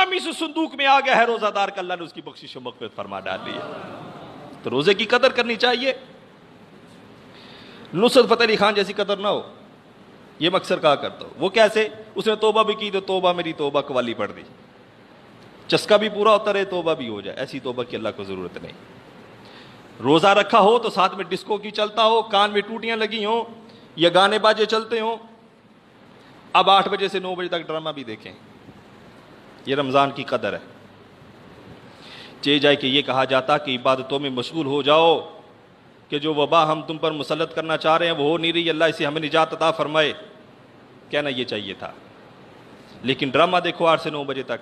اسلام اس صندوق میں آ گیا ہے، روزہ دار کا اللہ نے اس کی بخشش و مغفرت فرما ڈالی ہے۔ تو روزے کی قدر کرنی چاہیے، نصرت فتح علی خان جیسی قدر نہ ہو، یہ میں اکثر کہا کرتا ہوں۔ وہ کیسے؟ اس نے توبہ بھی کی تو توبہ میری توبہ قوالی پڑھ دی، چسکا بھی پورا ہوتا رہے، توبہ بھی ہو جائے، ایسی توبہ کی اللہ کو ضرورت نہیں۔ روزہ رکھا ہو تو ساتھ میں ڈسکو کی چلتا ہو، کان میں ٹوٹیاں لگی ہوں یا گانے باجے چلتے ہوں، اب 8 بجے سے 9 بجے تک ڈرامہ بھی دیکھیں، یہ رمضان کی قدر ہے۔ چاہے جائے کہ یہ کہا جاتا کہ عبادتوں میں مشغول ہو جاؤ، کہ جو وبا ہم تم پر مسلط کرنا چاہ رہے ہیں وہ ہو نہیں رہی، اللہ اسے ہمیں نجات عطا فرمائے، کہنا یہ چاہیے تھا۔ لیکن ڈرامہ دیکھو 8 سے 9 بجے تک،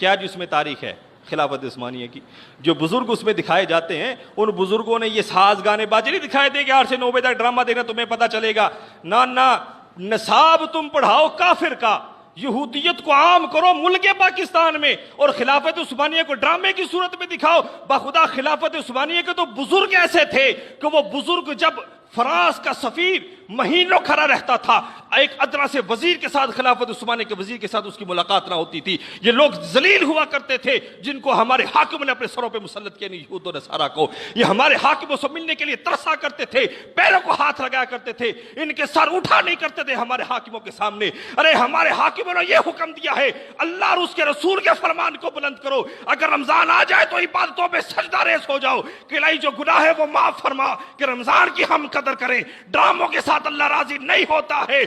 کیا جی اس میں تاریخ ہے خلافت عثمانیہ کی؟ جو بزرگ اس میں دکھائے جاتے ہیں، ان بزرگوں نے یہ ساز گانے باجے نہیں دکھائے تھے کہ 8 سے 9 بجے تک ڈرامہ دیکھنا تمہیں پتہ چلے گا۔ نہ نصاب تم پڑھاؤ کافر کا، یہودیت کو عام کرو ملک پاکستان میں، اور خلافت عثمانیہ کو ڈرامے کی صورت میں دکھاؤ۔ بخدا خلافت عثمانیہ کے تو بزرگ ایسے تھے کہ وہ بزرگ جب فرانس کا سفیر مہینوں کھڑا رہتا تھا، ایک ادنا سے وزیر کے ساتھ، خلافت عثمانیہ کے وزیر کے ساتھ اس کی ملاقات نہ ہوتی تھی۔ یہ لوگ ذلیل ہوا کرتے تھے جن کو ہمارے حاکم نے اپنے سروں پہ مسلط کیا، یہود و نصارہ کو۔ یہ ہمارے حاکموں سے ملنے کے لیے ترسا کرتے تھے، پیروں کو ہاتھ لگایا کرتے تھے، ان کے سر اٹھا نہیں کرتے تھے ہمارے حاکموں کے سامنے۔ ارے ہمارے حاکموں نے یہ حکم دیا ہے اللہ اور اس کے رسول کے فرمان کو بلند کرو، اگر رمضان آ جائے تو عبادتوں میں سجدہ ریز ہو جاؤ کہ الہی جو گناہ ہے وہ معاف فرما، کہ رمضان کی ہم قدر کریں۔ ڈراموں کے ساتھ اللہ راضی نہیں ہوتا ہے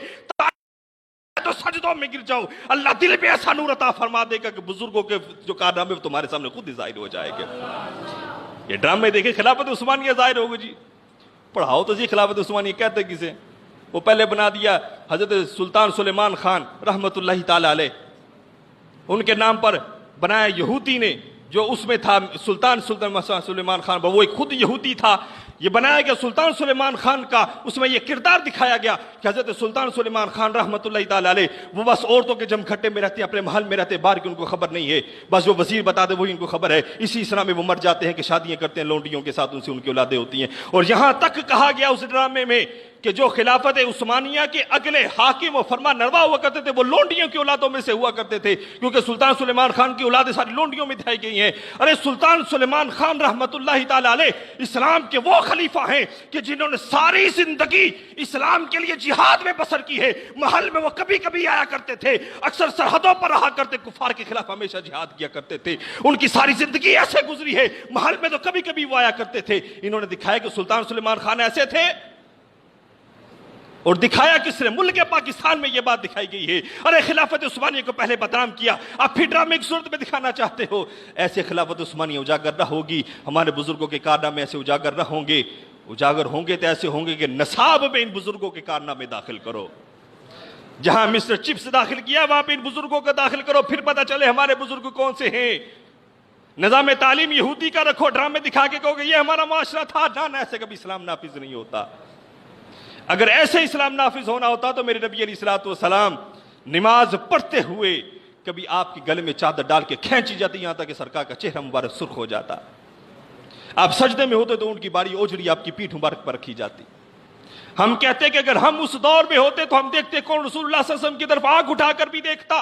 تو سجدوں میں گر جاؤ، اللہ دل میں ایسا نور عطا فرما دے گا کہ بزرگوں کے جو کارنامے تمہارے سامنے خود ہی ظاہر ہو جائے گا۔ یہ ڈرامے دیکھیں خلافت عثمانیہ ظاہر ہوگی جی، پڑھاؤ تو جی خلافت عثمانیہ کہتے کسے؟ وہ پہلے بنا دیا حضرت سلطان سلیمان خان رحمت اللہ تعالی علیہ، ان کے نام پر بنایا یہودی نے، جو اس میں تھا سلطان سلیمان خان، وہ ایک خود یہودی تھا۔ یہ بنایا گیا سلطان سلیمان خان کا، اس میں یہ کردار دکھایا گیا کہ حضرت سلطان سلیمان خان رحمت اللہ تعالی علیہ وہ بس عورتوں کے جمگھٹے میں رہتے، اپنے محل میں رہتے، باہر کی ان کو خبر نہیں ہے، بس جو وزیر بتا دے وہی ان کو خبر ہے۔ اسی طرح میں وہ مر جاتے ہیں کہ شادیاں کرتے ہیں لونڈیوں کے ساتھ، ان سے ان کی اولادیں ہوتی ہیں۔ اور یہاں تک کہا گیا اس ڈرامے میں کہ جو خلافت عثمانیہ کے اگلے حاکم و فرما نروا ہوا کرتے تھے وہ لونڈیوں کی اولادوں میں سے ہوا کرتے تھے، کیونکہ سلطان سلیمان خان کی اولادیں ساری لونڈیوں میں دکھائی گئی ہیں۔ ارے سلطان سلیمان خان رحمت اللہ تعالی علیہ اسلام کے وہ خلیفہ ہیں کہ جنہوں نے ساری زندگی اسلام کے لیے جہاد میں بسر کی ہے۔ محل میں وہ کبھی کبھی آیا کرتے تھے، اکثر سرحدوں پر رہا کرتے، کفار کے خلاف ہمیشہ جہاد کیا کرتے تھے، ان کی ساری زندگی ایسے گزری ہے، محل میں تو کبھی کبھی وہ آیا کرتے تھے۔ انہوں نے دکھایا کہ سلطان سلیمان خان ایسے تھے، اور دکھایا کس نے؟ ملک پاکستان میں یہ بات دکھائی گئی ہے۔ ارے خلافت عثمانیہ کو پہلے بدنام کیا، اب پھر ڈرامے کی صورت میں دکھانا چاہتے ہو۔ ایسے خلافت عثمانیہ اجاگر نہ ہوگی، ہمارے بزرگوں کے کارنامے ایسے اجاگر نہ ہوں گے۔ اجاگر ہوں گے تو ایسے ہوں گے کہ نصاب میں ان بزرگوں کے کارنامے داخل کرو، جہاں مسٹر چپس داخل کیا وہاں پہ ان بزرگوں کو داخل کرو، پھر پتہ چلے ہمارے بزرگ کون سے ہیں۔ نظام تعلیم یہودی کا رکھو، ڈرامے دکھا کے کہو گے یہ ہمارا معاشرہ تھا، نہ ایسے کبھی اسلام نافذ نہیں ہوتا۔ اگر ایسے اسلام نافذ ہونا ہوتا تو میرے نبی علیہ الصلوۃ والسلام نماز پڑھتے ہوئے کبھی آپ کی گلے میں چادر ڈال کے کھینچی جاتی، یہاں تک کہ سرکار کا چہرہ مبارک سرخ ہو جاتا۔ آپ سجدے میں ہوتے تو ان کی باری اوجڑی آپ کی پیٹھ مبارک پر رکھی جاتی۔ ہم کہتے کہ اگر ہم اس دور میں ہوتے تو ہم دیکھتے کون رسول اللہ صلی اللہ علیہ وسلم کی طرف آنکھ اٹھا کر بھی دیکھتا،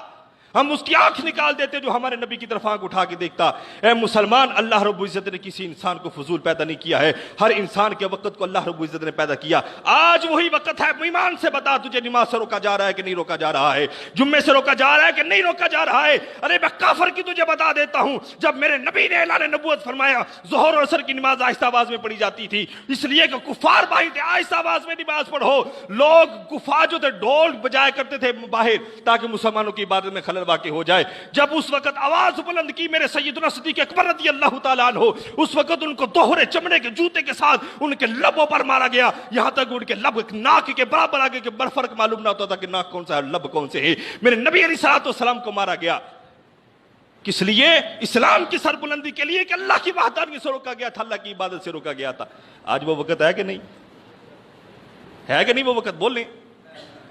ہم اس کی آنکھ نکال دیتے جو ہمارے نبی کی طرف آنکھ اٹھا کے دیکھتا۔ اے مسلمان، اللہ رب العزت نے کسی انسان کو فضول پیدا نہیں کیا ہے، ہر انسان کے وقت کو اللہ رب العزت نے پیدا کیا۔ آج وہی وقت ہے، ایمان سے بتا تجھے نماز سے روکا جا رہا ہے کہ نہیں روکا جا رہا ہے، جمعے سے روکا جا رہا ہے کہ نہیں روکا جا رہا ہے۔ ارے میں کافر کی تجھے بتا دیتا ہوں، جب میرے نبی نے اعلان نبوت فرمایا ظہر اور عصر کی نماز آہستہ آواز میں پڑھی جاتی تھی، اس لیے کہ کفار باہر تھے، آہستہ آواز میں نماز پڑھو۔ لوگ کفار جو تھے ڈھول بجایا کرتے تھے باہر تاکہ مسلمانوں کی عبادت میں خلل واقع ہو جائے۔ جب اس وقت آواز بلند کی میرے سیدنا صدیق اکبر رضی اللہ تعالیٰ عنہ، اس وقت ان کو دوہرے چمڑے کے جوتے کے ساتھ ان کے لبوں پر مارا گیا، یہاں تک ان کے لب ناک کے برابر آگے کے فرق معلوم نہ ہوتا تھا کہ ناک کون سا ہے لب کون سے ہے۔ میرے نبی علیہ الصلوۃ والسلام کو مارا گیا، کس لیے؟ اسلام کی سر بلندی کے لیے کہ اللہ کی وحدانیت سے روکا گیا تھا، اللہ کی عبادت سے روکا گیا تھا۔ آج وہ وقت ہے کہ نہیں ہے کہ نہیں؟ وہ وقت بول لیں،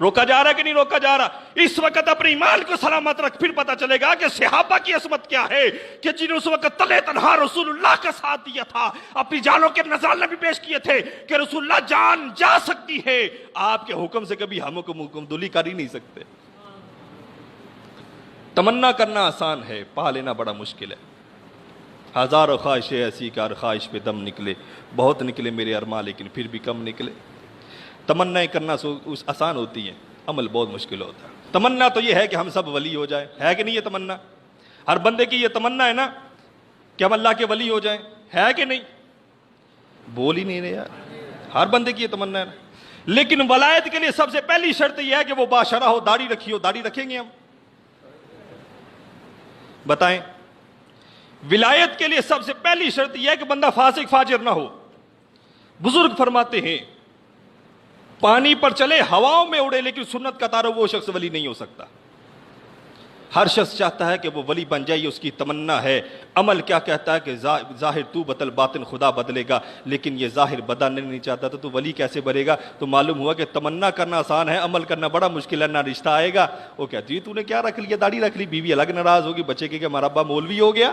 روکا جا رہا ہے کہ نہیں روکا جا رہا؟ اس وقت اپنے ایمان کو سلامت رکھ، پھر پتا چلے گا کہ صحابہ کی عظمت کیا ہے، کہ جنہوں اس وقت تلے تنہا رسول اللہ کا ساتھ دیا تھا، اپنی جانوں کے نذرانے بھی پیش کیے تھے کہ رسول اللہ جان جا سکتی ہے، آپ کے حکم سے کبھی ہم کو حکم دلی کر ہی نہیں سکتے۔ تمنا کرنا آسان ہے، پا لینا بڑا مشکل ہے۔ ہزاروں خواہشیں ایسی کہ ہر خواہش پہ دم نکلے، بہت نکلے میرے ارماں لیکن پھر بھی کم نکلے۔ تمنائیں کرنا آسان ہوتی ہیں، عمل بہت مشکل ہوتا ہے۔ تمنا تو یہ ہے کہ ہم سب ولی ہو جائیں، ہے کہ نہیں؟ یہ تمنا ہر بندے کی یہ تمنا ہے نا کہ ہم اللہ کے ولی ہو جائیں، ہے کہ نہیں؟ بول ہی نہیں رہے یار، ہر بندے کی یہ تمنا ہے نا۔ لیکن ولایت کے لیے سب سے پہلی شرط یہ ہے کہ وہ باشرہ ہو، داڑھی رکھی ہو۔ داڑھی رکھیں گے ہم؟ بتائیں۔ ولایت کے لیے سب سے پہلی شرط یہ ہے کہ بندہ فاسق فاجر نہ ہو۔ بزرگ فرماتے ہیں پانی پر چلے، ہواؤں میں اڑے، لیکن سنت کا تعارف وہ شخص ولی نہیں ہو سکتا۔ ہر شخص چاہتا ہے کہ وہ ولی بن جائے، یہ اس کی تمنا ہے۔ عمل کیا کہتا ہے کہ ظاہر تو بدل، باطن خدا بدلے گا، لیکن یہ ظاہر بدلنا نہیں چاہتا تو ولی کیسے بنے گا؟ تو معلوم ہوا کہ تمنا کرنا آسان ہے، عمل کرنا بڑا مشکل ہے، نہ رشتہ آئے گا۔ وہ کہتی ہے تو نے کیا رکھ لیا، داڑھی رکھ لی، بیوی الگ ناراض ہوگی، بچے کے کہ ہمارا ابا مولوی ہو گیا۔